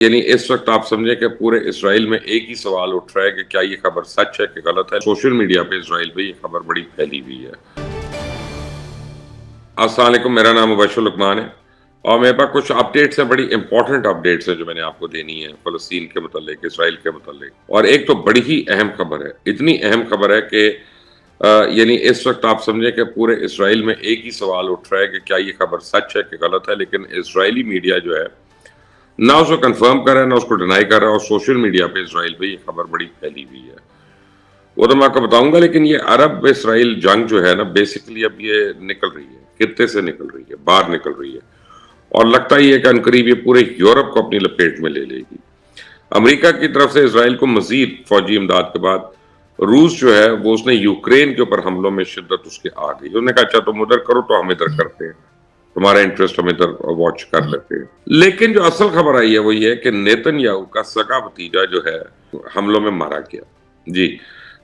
یعنی اس وقت آپ سمجھیں کہ پورے اسرائیل میں ایک ہی سوال اٹھ رہا ہے کہ کیا یہ خبر سچ ہے کہ غلط ہے۔ سوشل میڈیا پہ اسرائیل پہ یہ خبر بڑی پھیلی ہوئی ہے۔ السلام علیکم، میرا نام مبشر لقمان ہے اور میرے پاس کچھ اپڈیٹس ہیں، بڑی امپورٹنٹ اپڈیٹس ہیں جو میں نے آپ کو دینی ہے فلسطین کے متعلق، اسرائیل کے متعلق۔ اور ایک تو بڑی ہی اہم خبر ہے، اتنی اہم خبر ہے کہ یعنی اس وقت آپ سمجھیں کہ پورے اسرائیل میں ایک ہی سوال اٹھ رہا ہے کہ کیا یہ خبر سچ ہے کہ غلط ہے، لیکن اسرائیلی میڈیا جو ہے نہ اس کو کنفرم کر رہا ہے نہ اس کو ڈینائی کر رہا ہے، اور سوشل میڈیا پہ اسرائیل پہ یہ خبر بڑی پھیلی ہوئی ہے۔ وہ تو میں آپ کو بتاؤں گا، لیکن یہ عرب اسرائیل جنگ جو ہے نا، بیسیکلی اب یہ نکل رہی ہے، خطے سے نکل رہی ہے، باہر نکل رہی ہے، اور لگتا ہی ہے کہ عنقریب یہ پورے یورپ کو اپنی لپیٹ میں لے لے گی۔ امریکہ کی طرف سے اسرائیل کو مزید فوجی امداد کے بعد روس جو ہے وہ اس نے یوکرین کے اوپر حملوں میں شدت اس کے آ گئی۔ انہوں نے کہا اچھا تم ادھر کرو تو ہم ادھر کرتے ہیں، تمہارا انٹرسٹ ہم ادھر واچ کر لیتے ہیں۔ لیکن جو اصل خبر آئی ہے وہ یہ ہے کہ نیتن یاہو کا سگا بھتیجا جو ہے حملوں میں مارا گیا۔ جی،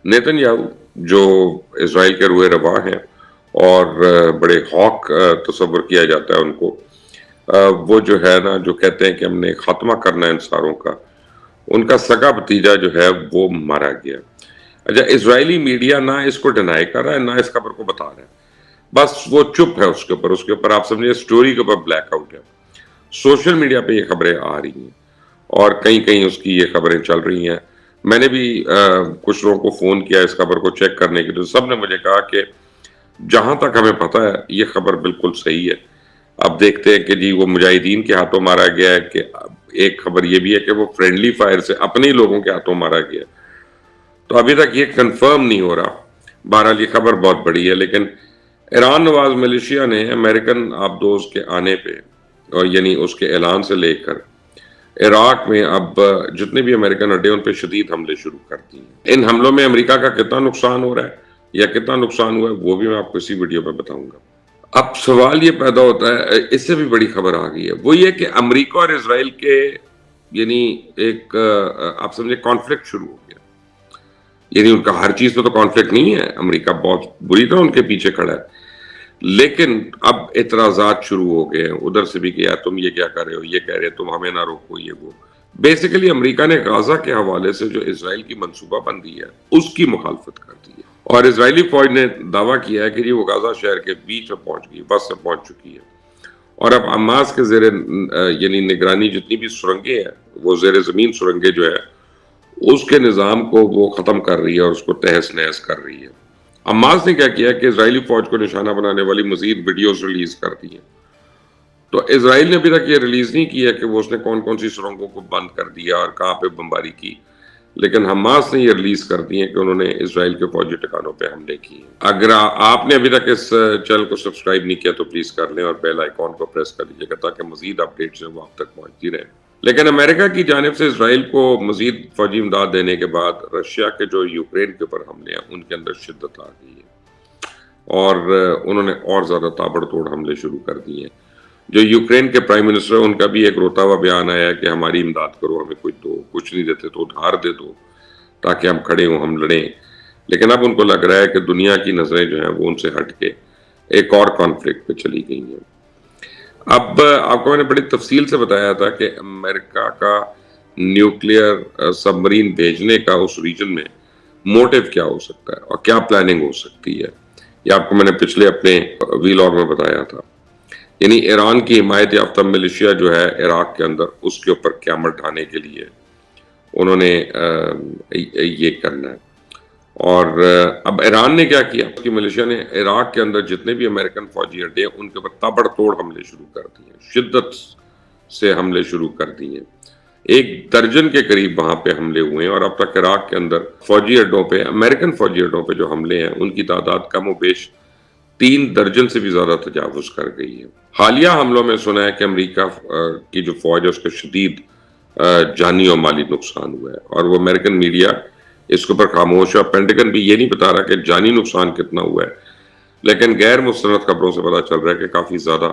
نیتن یاہو جو اسرائیل کے روئے رواں ہیں اور بڑے ہاک تصور کیا جاتا ہے ان کو، وہ جو ہے نا، جو کہتے ہیں کہ ہم نے خاتمہ کرنا ہے انصاروں کا، ان کا سگا بھتیجا جو ہے وہ مارا گیا۔ اچھا، اسرائیلی میڈیا نہ اس کو ڈینائی کر رہا ہے نہ اس خبر کو بتا رہا ہے، بس وہ چپ ہے اس کے اوپر آپ سمجھے سٹوری کے اوپر بلیک آؤٹ ہے۔ سوشل میڈیا پہ یہ خبریں آ رہی ہیں اور کہیں کہیں اس کی یہ خبریں چل رہی ہیں۔ میں نے بھی کچھ لوگوں کو فون کیا اس خبر کو چیک کرنے کے لیے، سب نے مجھے کہا کہ جہاں تک ہمیں پتہ ہے یہ خبر بالکل صحیح ہے۔ اب دیکھتے ہیں کہ جی وہ مجاہدین کے ہاتھوں مارا گیا ہے، کہ ایک خبر یہ بھی ہے کہ وہ فرینڈلی فائر سے اپنے ہی لوگوں کے ہاتھوں مارا گیا، تو ابھی تک یہ کنفرم نہیں ہو رہا۔ بہرحال یہ خبر بہت بڑی ہے، لیکن ایران نواز ملیشیا نے امریکن آبدوز کے آنے پہ، اور یعنی اس کے اعلان سے لے کر عراق میں اب جتنے بھی امریکن اڈے ان پہ شدید حملے شروع کر دیے ہیں۔ ان حملوں میں امریکہ کا کتنا نقصان ہو رہا ہے یا کتنا نقصان ہوا ہے وہ بھی میں آپ کو اسی ویڈیو میں بتاؤں گا۔ اب سوال یہ پیدا ہوتا ہے، اس سے بھی بڑی خبر آ گئی ہے، وہ یہ کہ امریکہ اور اسرائیل کے یعنی ایک آپ سمجھے کانفلکٹ شروع ہو گیا۔ یعنی ان کا ہر چیز پہ تو کانفلکٹ نہیں ہے، امریکہ بہت بری طرح ان کے پیچھے کھڑا ہے، لیکن اب اعتراضات شروع ہو گئے ہیں ادھر سے بھی کہ یار تم یہ کیا کر رہے ہو، یہ کہہ رہے تم ہمیں نہ روکو، یہ وہ۔ بیسیکلی امریکہ نے غزہ کے حوالے سے جو اسرائیل کی منصوبہ بندی ہے اس کی مخالفت کر دی ہے، اور اسرائیلی فوج نے دعویٰ کیا ہے کہ یہ وہ غزہ شہر کے بیچ میں پہنچ گئی، بس سے پہنچ چکی ہے، اور اب حماس کے زیر یعنی نگرانی جتنی بھی سرنگیں ہیں، وہ زیر زمین سرنگیں جو ہے اس کے نظام کو وہ ختم کر رہی ہے اور اس کو تہس نہس کر رہی ہے۔ حماس نے کیا کیا کہ اسرائیلی فوج کو نشانہ بنانے والی مزید ویڈیوز ریلیز کر دی ہیں۔ تو اسرائیل نے ابھی تک یہ ریلیز نہیں کی ہے کہ وہ اس نے کون کون سی سرنگوں کو بند کر دیا اور کہاں پہ بمباری کی، لیکن حماس نے یہ ریلیز کر دی ہے کہ انہوں نے اسرائیل کے فوجی ٹھکانوں پہ حملے کیے ہیں۔ اگر آپ نے ابھی تک اس چینل کو سبسکرائب نہیں کیا تو پلیز کر لیں اور بیل آئیکن کو پریس کر دیجیے گا تاکہ مزید اپڈیٹس جو آپ تک پہنچتی رہیں۔ لیکن امریکہ کی جانب سے اسرائیل کو مزید فوجی امداد دینے کے بعد رشیا کے جو یوکرین کے اوپر حملے ہیں ان کے اندر شدت آ گئی ہے، اور انہوں نے اور زیادہ تابڑ توڑ حملے شروع کر دیے ہیں۔ جو یوکرین کے پرائم منسٹر ان کا بھی ایک روتا ہوا بیان آیا ہے کہ ہماری امداد کرو، ہمیں کچھ دو، کچھ نہیں دیتے تو ادھار دے دو تاکہ ہم کھڑے ہوں، ہم لڑیں۔ لیکن اب ان کو لگ رہا ہے کہ دنیا کی نظریں جو ہیں وہ ان سے ہٹ کے ایک اور کانفلکٹ پہ چلی گئی ہیں۔ اب آپ کو میں نے بڑی تفصیل سے بتایا تھا کہ امریکہ کا نیوکلیئر سب مرین بھیجنے کا اس ریجن میں موٹیو کیا ہو سکتا ہے اور کیا پلاننگ ہو سکتی ہے، یہ آپ کو میں نے پچھلے اپنے ویلاگ میں بتایا تھا۔ یعنی ایران کی حمایت یافتہ ملیشیا جو ہے عراق کے اندر، اس کے اوپر قیامت ڈھانے کے لیے انہوں نے یہ کرنا ہے۔ اور اب ایران نے کیا کیا کہ ملیشیا نے عراق کے اندر جتنے بھی امریکن فوجی اڈے ہیں ان کے اوپر تابڑ توڑ حملے شروع کر دیے ہیں، شدت سے حملے شروع کر دیے ہیں۔ 1 درجن کے قریب وہاں پہ حملے ہوئے ہیں، اور اب تک عراق کے اندر فوجی اڈوں پہ، امریکن فوجی اڈوں پہ جو حملے ہیں ان کی تعداد کم و بیش 3 درجن سے بھی زیادہ تجاوز کر گئی ہے۔ حالیہ حملوں میں سنا ہے کہ امریکہ کی جو فوج ہے اس کا شدید جانی اور مالی نقصان ہوا ہے، اور وہ امریکن میڈیا اس کے اوپر خاموش ہے، اور پینٹاگن بھی یہ نہیں بتا رہا کہ جانی نقصان کتنا ہوا ہے، لیکن غیر مستند خبروں سے پتا چل رہا ہے کہ کافی زیادہ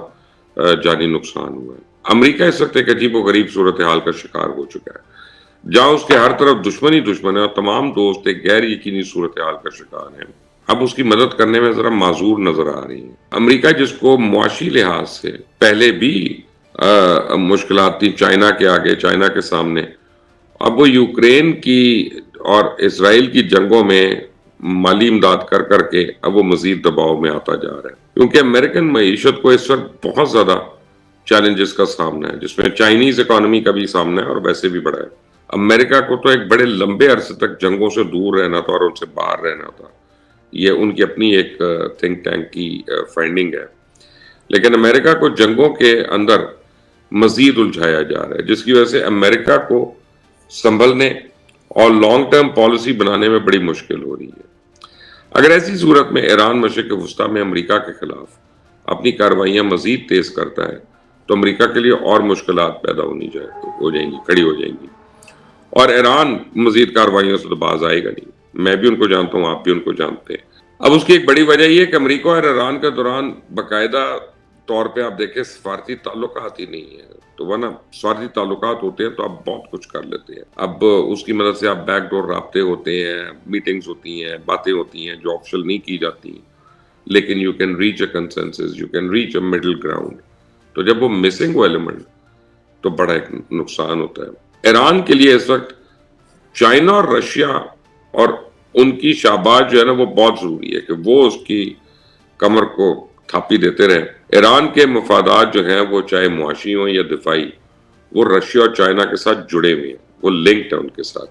جانی نقصان ہوا ہے۔ امریکہ اس وقت ایک عجیب و غریب صورتحال کا شکار ہو چکا ہے، جہاں اس کے ہر طرف دشمن ہی دشمن ہے اور تمام دوست ایک غیر یقینی صورتحال کا شکار ہیں۔ اب اس کی مدد کرنے میں ذرا معذور نظر آ رہی ہیں۔ امریکہ جس کو معاشی لحاظ سے پہلے بھی مشکلات تھی چائنا کے آگے، چائنا کے سامنے. اب وہ یوکرین کی اور اسرائیل کی جنگوں میں مالی امداد کر کر کے اب وہ مزید دباؤ میں آتا جا رہا ہے، کیونکہ امریکن معیشت کو اس وقت بہت زیادہ چیلنجز کا سامنا ہے، جس میں چائنیز اکانومی کا بھی سامنا ہے اور ویسے بھی بڑا ہے. امریکہ کو تو ایک بڑے لمبے عرصے تک جنگوں سے دور رہنا تھا اور ان سے باہر رہنا تھا. یہ ان کی اپنی ایک تھنک ٹینک کی فائنڈنگ ہے. لیکن امریکہ کو جنگوں کے اندر مزید الجھایا جا رہا ہے، جس کی وجہ سے امریکہ کو سنبھلنے اور لانگ ٹرم پالیسی بنانے میں بڑی مشکل ہو رہی ہے. اگر ایسی صورت میں ایران مشرق وسطیٰ میں امریکہ کے خلاف اپنی کارروائیاں مزید تیز کرتا ہے تو امریکہ کے لیے اور مشکلات پیدا ہو جائیں گی، کھڑی ہو جائیں گی، اور ایران مزید کارروائیوں سے تو باز آئے گا نہیں. میں بھی ان کو جانتا ہوں، آپ بھی ان کو جانتے ہیں. اب اس کی ایک بڑی وجہ یہ ہے کہ امریکہ اور ایران کے دوران باقاعدہ طور پہ آپ دیکھیں سفارتی تعلقات ہی نہیں ہے. تو ورنہ سفارتی تعلقات ہوتے ہیں تو آپ بہت کچھ کر لیتے ہیں. اب اس کی مدد سے آپ بیک ڈور رابطے ہوتے ہیں، میٹنگز ہوتی ہیں، باتیں ہوتی ہیں جو آفیشل نہیں کی جاتی، لیکن you can reach a consensus, you can reach a middle ground. تو جب وہ مسنگ ہو ایلیمنٹ تو بڑا ایک نقصان ہوتا ہے. ایران کے لیے اس وقت چائنا اور رشیا اور ان کی شاباش جو ہے نا وہ بہت ضروری ہے کہ وہ اس کی کمر کو تھاپی دیتے رہے. ایران کے مفادات جو ہیں وہ چاہے معاشی ہوں یا دفاعی، وہ رشیا اور چائنا کے ساتھ جڑے ہوئے ہیں، وہ لنکڈ ہیں ان کے ساتھ.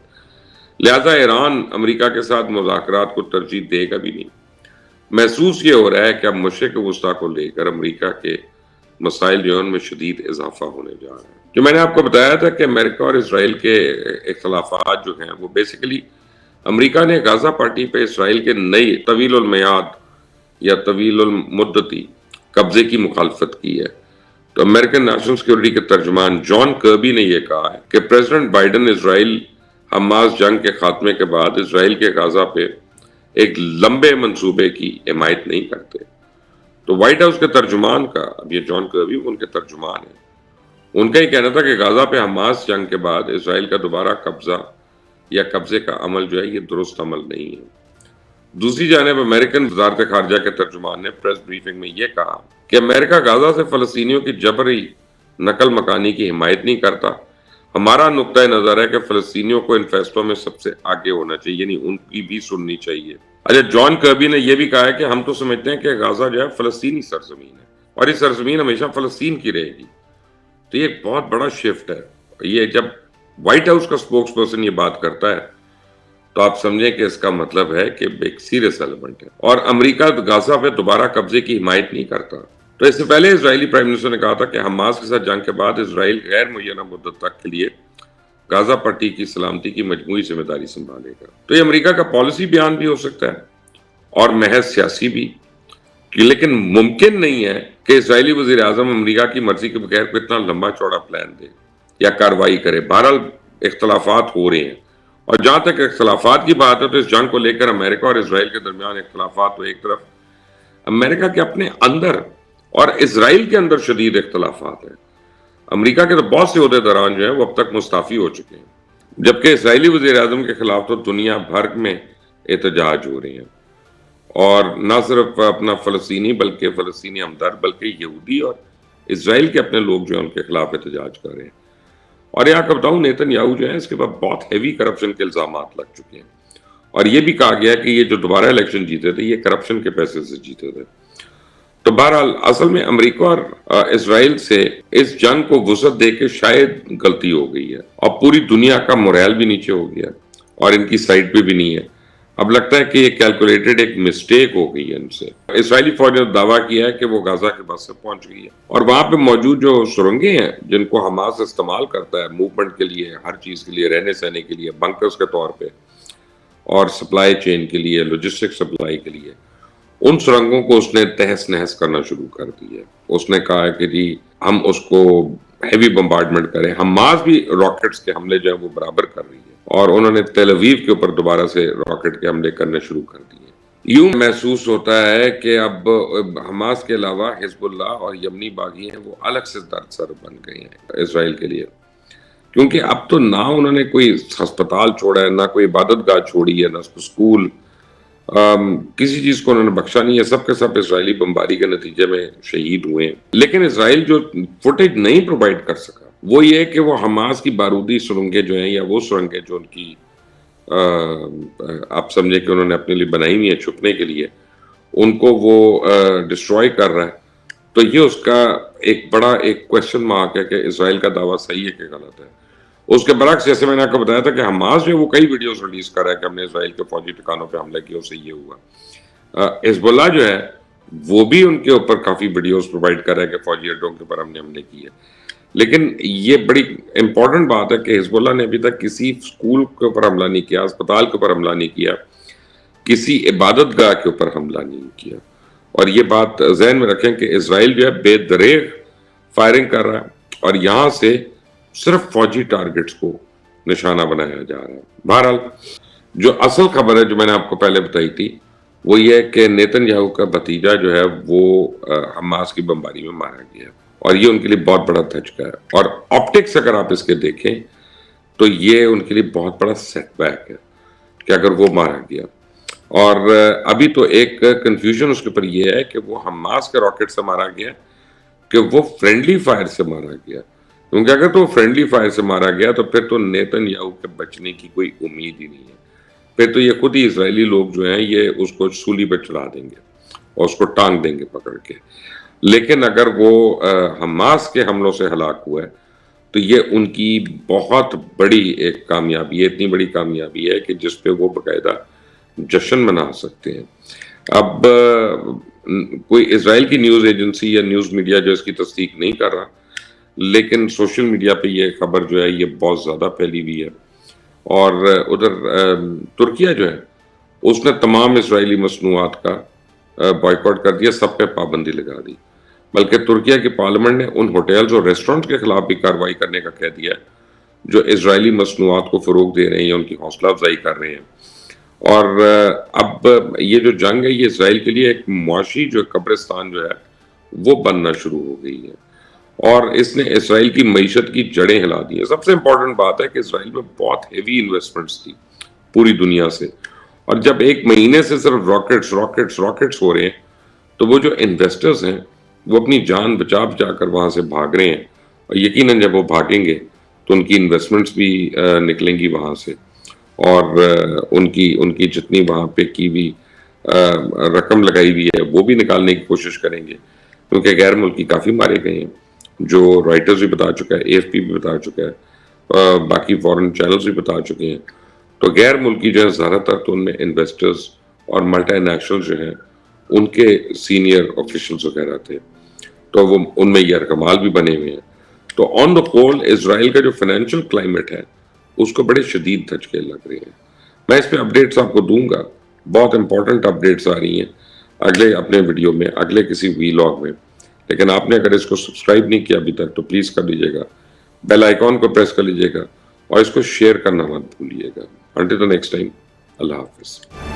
لہذا ایران امریکہ کے ساتھ مذاکرات کو ترجیح دے گا بھی نہیں. محسوس یہ ہو رہا ہے کہ اب مشرق وسطیٰ کو لے کر امریکہ کے مسائل جو ہیں ان میں شدید اضافہ ہونے جا رہا ہے. جو میں نے آپ کو بتایا تھا کہ امریکہ اور اسرائیل کے اختلافات جو ہیں وہ بیسیکلی امریکہ نے غزہ پٹی پہ اسرائیل کے نئی طویل المیعاد یا طویل المدتی قبضے کی مخالفت کی ہے. تو امریکن نیشنل سیکورٹی کے ترجمان جان کربی نے یہ کہا ہے کہ پریزیڈنٹ بائیڈن اسرائیل حماس جنگ کے خاتمے کے بعد اسرائیل کے غزہ پہ ایک لمبے منصوبے کی حمایت نہیں کرتے. تو وائٹ ہاؤس کے ترجمان کا، اب یہ جان کربی ان کے ترجمان ہیں، ان کا یہ کہنا تھا کہ غزہ پہ حماس جنگ کے بعد اسرائیل کا دوبارہ قبضہ یا قبضے کا عمل جو ہے یہ درست عمل نہیں ہے. دوسری جانب امریکن وزارت خارجہ کے ترجمان نے پریس بریفنگ میں یہ کہا کہ امریکہ غزہ سے فلسطینیوں کی جبری نقل مکانی کی حمایت نہیں کرتا. ہمارا نقطۂ نظر ہے کہ فلسطینیوں کو ان فیصلوں میں سب سے آگے ہونا چاہیے، یعنی ان کی بھی سننی چاہیے. اچھا، جان کربی نے یہ بھی کہا ہے کہ ہم تو سمجھتے ہیں کہ غزہ جو ہے فلسطینی سرزمین ہے اور یہ سرزمین ہمیشہ فلسطین کی رہے گی. تو یہ ایک بہت بڑا شفٹ ہے. یہ جب وائٹ ہاؤس کا اسپوکس پرسن یہ بات کرتا ہے تو آپ سمجھیں کہ اس کا مطلب ہے کہ ایک سیریس ایلیمنٹ ہے. اور امریکہ غزہ پہ دوبارہ قبضے کی حمایت نہیں کرتا. تو اس سے پہلے اسرائیلی پرائم منسٹر نے کہا تھا کہ حماس کے ساتھ جنگ کے بعد اسرائیل غیر معینہ مدت تک کے لیے غزہ پٹی کی سلامتی کی مجموعی ذمہ داری سنبھالے گا. تو یہ امریکہ کا پالیسی بیان بھی ہو سکتا ہے اور محض سیاسی بھی، لیکن ممکن نہیں ہے کہ اسرائیلی وزیر اعظم امریکہ کی مرضی کے بغیر کوئی اتنا لمبا چوڑا پلان دے یا کارروائی کرے. بہرحال اختلافات ہو رہے ہیں، اور جہاں تک اختلافات کی بات ہے تو اس جنگ کو لے کر امریکہ اور اسرائیل کے درمیان اختلافات تو ایک طرف، امریکہ کے اپنے اندر اور اسرائیل کے اندر شدید اختلافات ہیں. امریکہ کے تو بہت سے عہدیداران جو ہیں وہ اب تک مستعفی ہو چکے ہیں، جبکہ اسرائیلی وزیر اعظم کے خلاف تو دنیا بھر میں احتجاج ہو رہے ہیں. اور نہ صرف اپنا فلسطینی بلکہ فلسطینی ہمدرد بلکہ یہودی اور اسرائیل کے اپنے لوگ جو ہیں ان کے خلاف احتجاج کر رہے ہیں. اور یہاں کا بتاؤں نیتن یاہو جو ہے اس کے بعد بہت ہیوی کرپشن کے الزامات لگ چکے ہیں، اور یہ بھی کہا گیا کہ یہ جو دوبارہ الیکشن جیتے تھے یہ کرپشن کے پیسے سے جیتے تھے. تو بہرحال اصل میں امریکہ اور اسرائیل سے اس جنگ کو وسعت دے کے شاید غلطی ہو گئی ہے، اور پوری دنیا کا موریل بھی نیچے ہو گیا اور ان کی سائڈ پہ بھی نہیں ہے. اب لگتا ہے کہ یہ کیلکولیٹڈ ایک مسٹیک ہو گئی ہے ان سے. اسرائیلی فوج نے دعویٰ کیا ہے کہ وہ غزہ کے بس سے پہنچ گئی ہے، اور وہاں پہ موجود جو سرنگیں ہیں جن کو حماس استعمال کرتا ہے موومنٹ کے لیے، ہر چیز کے لیے، رہنے سہنے کے لیے، بنکرز کے طور پہ، اور سپلائی چین کے لیے، لوجسٹک سپلائی کے لیے، ان سرنگوں کو اس نے تہس نہس کرنا شروع کر دی ہے. اس نے کہا ہے کہ جی ہم اس کو ہیوی بمبارڈمنٹ کریں. حماس بھی راکٹس کے حملے جو ہیں وہ برابر کر رہی ہے، اور انہوں نے تیل اویو کے اوپر دوبارہ سے راکٹ کے حملے کرنے شروع کر دیے. یوں محسوس ہوتا ہے کہ اب حماس کے علاوہ حزب اللہ اور یمنی باغی ہیں وہ الگ سے درد سر بن گئے ہیں اسرائیل کے لیے، کیونکہ اب تو نہ انہوں نے کوئی ہسپتال چھوڑا ہے، نہ کوئی عبادت گاہ چھوڑی ہے، نہ اسکول کسی چیز کو انہوں نے بخشا نہیں ہے، سب کے سب اسرائیلی بمباری کے نتیجے میں شہید ہوئے ہیں. لیکن اسرائیل جو فوٹیج نہیں پرووائڈ کر سکا وہ یہ کہ وہ حماس کی بارودی سرنگیں جو ہیں یا وہ سرنگیں جو ان کی آپ سمجھیں کہ انہوں نے اپنے لیے بنائی ہوئی ہیں چھپنے کے لیے، ان کو وہ ڈسٹروائے کر رہا ہے. تو یہ اس کا ایک بڑا ایک کوشچن مارک ہے کہ اسرائیل کا دعویٰ صحیح ہے کہ غلط ہے. اس کے برعکس جیسے میں نے آپ کو بتایا تھا کہ حماس جو وہ کئی ویڈیوز ریلیز کر رہا ہے کہ ہم نے اسرائیل کے فوجی ٹھکانوں پہ حملہ کیا، اس سے یہ ہوا. حزب اللہ جو ہے وہ بھی ان کے اوپر کافی ویڈیوز پرووائڈ کر رہا ہے کہ فوجی اڈوں کے اوپر ہم نے حملے کیے. لیکن یہ بڑی امپورٹنٹ بات ہے کہ حزب اللہ نے ابھی تک کسی اسکول کے اوپر حملہ نہیں کیا، اسپتال کے اوپر حملہ نہیں کیا، کسی عبادت گاہ کے اوپر حملہ نہیں کیا. اور یہ بات ذہن میں رکھیں کہ اسرائیل جو ہے بے دریغ فائرنگ کر رہا ہے اور یہاں سے صرف فوجی ٹارگٹس کو نشانہ بنایا جا رہا ہے. بہرحال جو اصل خبر ہے جو میں نے آپ کو پہلے بتائی تھی وہ یہ ہے کہ نیتن یاہو کا بھتیجا جو ہے وہ حماس کی بمباری میں مارا گیا اور یہ ان کے لیے بہت بڑا دھچکا ہے. اور آپٹکس اگر آپ اس کے دیکھیں تو یہ ان کے لیے بہت بڑا سیٹ بیک ہے کہ اگر وہ مارا گیا. اور ابھی تو ایک کنفیوژن اس کے اوپر یہ ہے کہ وہ حماس کے راکٹ سے مارا گیا کہ وہ فرینڈلی فائر سے مارا گیا. کیونکہ اگر تو فرینڈلی فائر سے مارا گیا تو پھر تو نیتن یاہو کے بچنے کی کوئی امید ہی نہیں ہے. پھر تو یہ خود ہی اسرائیلی لوگ جو ہیں یہ اس کو سولی پہ چڑھا دیں گے اور اس کو ٹانگ دیں گے پکڑ کے. لیکن اگر وہ حماس کے حملوں سے ہلاک ہوا ہے تو یہ ان کی بہت بڑی ایک کامیابی ہے، اتنی بڑی کامیابی ہے کہ جس پہ وہ باقاعدہ جشن منا سکتے ہیں. اب کوئی اسرائیل کی نیوز ایجنسی یا نیوز میڈیا جو اس کی تصدیق نہیں کر رہا، لیکن سوشل میڈیا پہ یہ خبر جو ہے یہ بہت زیادہ پھیلی ہوئی ہے. اور ادھر ترکیہ جو ہے اس نے تمام اسرائیلی مصنوعات کا بائیکاٹ کر دیا، سب پہ پابندی لگا دی. بلکہ ترکیہ کی پارلیمنٹ نے ان ہوٹلز اور ریسٹورنٹ کے خلاف بھی کارروائی کرنے کا کہہ دیا جو اسرائیلی مصنوعات کو فروغ دے رہے ہیں یا ان کی حوصلہ افزائی کر رہے ہیں. اور اب یہ جو جنگ ہے یہ اسرائیل کے لیے ایک معاشی جو قبرستان جو ہے وہ بننا شروع ہو گئی ہے اور اس نے اسرائیل کی معیشت کی جڑیں ہلا دی ہیں. سب سے امپورٹنٹ بات ہے کہ اسرائیل میں بہت ہیوی انویسٹمنٹس تھی پوری دنیا سے، اور جب ایک مہینے سے صرف راکٹس ہو رہے ہیں تو وہ جو انویسٹرز ہیں وہ اپنی جان بچا کر وہاں سے بھاگ رہے ہیں. اور یقیناً جب وہ بھاگیں گے تو ان کی انویسٹمنٹس بھی نکلیں گی وہاں سے، اور ان کی جتنی وہاں پہ کی بھی رقم لگائی ہوئی ہے وہ بھی نکالنے کی کوشش کریں گے. کیونکہ غیر ملکی کافی مارے گئے ہیں، جو رائٹرز بھی بتا چکا ہے، اے ایف پی بھی بتا چکا ہے، باقی فورن چینلز بھی بتا چکے ہیں. تو غیر ملکی جو ہے زیادہ تر تو ان میں انویسٹرز اور ملٹی نیشنل جو ہیں ان کے سینئر آفیشلز وغیرہ تھے، تو وہ ان میں یار کمال بھی بنے ہوئے ہیں. تو آن دا ہول اسرائیل کا جو فائنینشیل کلائمیٹ ہے اس کو بڑے شدید دھچکے لگ رہے ہیں. میں اس پہ اپڈیٹس آپ کو دوں گا، بہت امپورٹنٹ اپڈیٹس آ رہی ہیں اگلے اپنے ویڈیو میں، اگلے کسی ویلاگ میں. لیکن آپ نے اگر اس کو سبسکرائب نہیں کیا ابھی تک تو پلیز کر لیجیے گا، بیل آئیکن کو پریس کر لیجیے گا اور اس کو شیئر کرنا مت بھولیے گا. انٹل دی نیکسٹ ٹائم، اللہ حافظ.